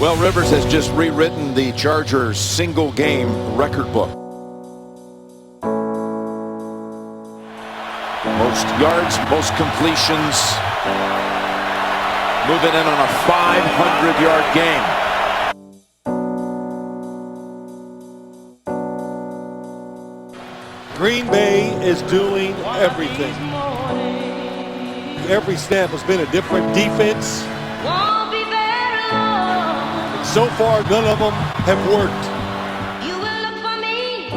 Well, Rivers has just rewritten the Chargers' single-game record book. Most yards, most completions. Moving in on a 500-yard game. Green Bay is doing everything. Every snap has been a different defense. So far, none of them have worked. You will look for me.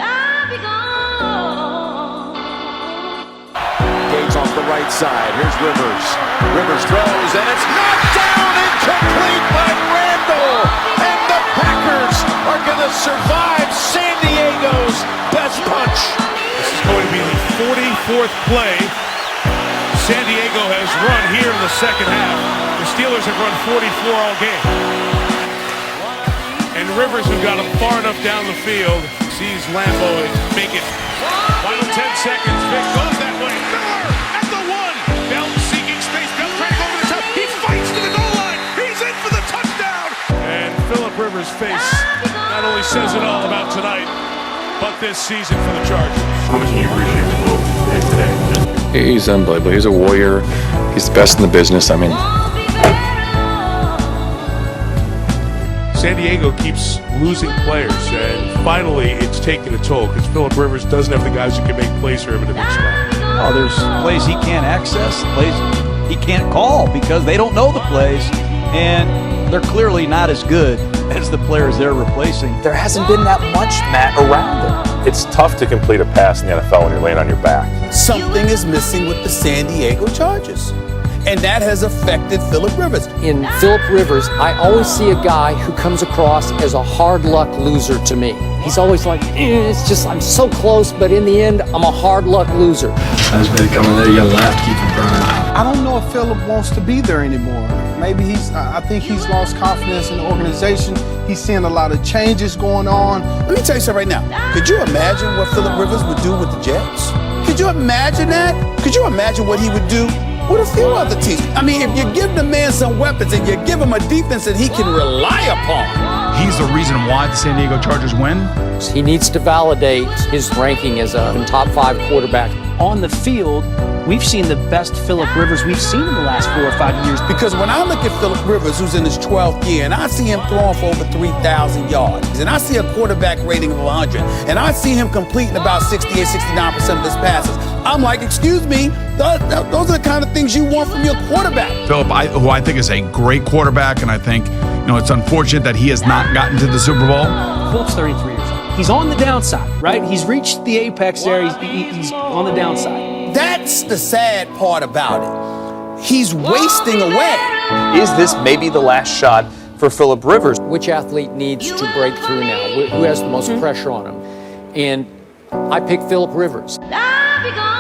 I'll be gone. Gates off the right side. Here's Rivers. Rivers throws, and it's knocked down and complete by Randall. And the Packers are going to survive San Diego's best punch. This is going to be the 44th play San Diego has run here in the second half. The Steelers have run 44 all game. And Rivers, who got him far enough down the field, sees Lambeau make it. Final 10 seconds. Vic goes that way. Miller at the one. Bell seeking space. Bell trying to go over the top. He fights to the goal line. He's in for the touchdown. And Phillip Rivers' face not only says it all about tonight, but this season for the Chargers. How much do you appreciate the quote today? He's unbelievable. He's a warrior. He's the best in the business. I mean, San Diego keeps losing players, and finally it's taking a toll because Phillip Rivers doesn't have the guys who can make plays for him in a big spot. Oh, there's plays he can't access, plays he can't call because they don't know the plays, and they're clearly not as good as the players they're replacing. There hasn't been that much, Matt, around them. It's tough to complete a pass in the NFL when you're laying on your back. Something is missing with the San Diego Chargers, and that has affected Phillip Rivers. In Phillip Rivers, I always see a guy who comes across as a hard luck loser to me. He's always like, it's just, I'm so close, but in the end, I'm a hard luck loser. That's been coming there, you gotta laugh to keep him crying. I don't know if Phillip wants to be there anymore. Maybe I think he's lost confidence in the organization. He's seeing a lot of changes going on. Let me tell you something right now. Could you imagine what Phillip Rivers would do with the Jets? Could you imagine that? Could you imagine what he would do with a few other teams? I mean, if you give the man some weapons and you give him a defense that he can rely upon. He's the reason why the San Diego Chargers win. He needs to validate his ranking as a top 5 quarterback. On the field, we've seen the best Phillip Rivers we've seen in the last 4 or 5 years. Because when I look at Phillip Rivers, who's in his 12th year, and I see him throwing for over 3,000 yards, and I see a quarterback rating of 100, and I see him completing about 68, 69% of his passes, I'm like, excuse me, those are the kind of things you want from your quarterback. Phillip, who I think is a great quarterback, and I think, it's unfortunate that he has not gotten to the Super Bowl. Phillip's 33 years old. He's on the downside, right? He's reached the apex there. He's on the downside. That's the sad part about it. He's wasting away. Is this maybe the last shot for Phillip Rivers? Which athlete needs to break through now? Who has the most pressure on him? And I pick Phillip Rivers. I'll be gone.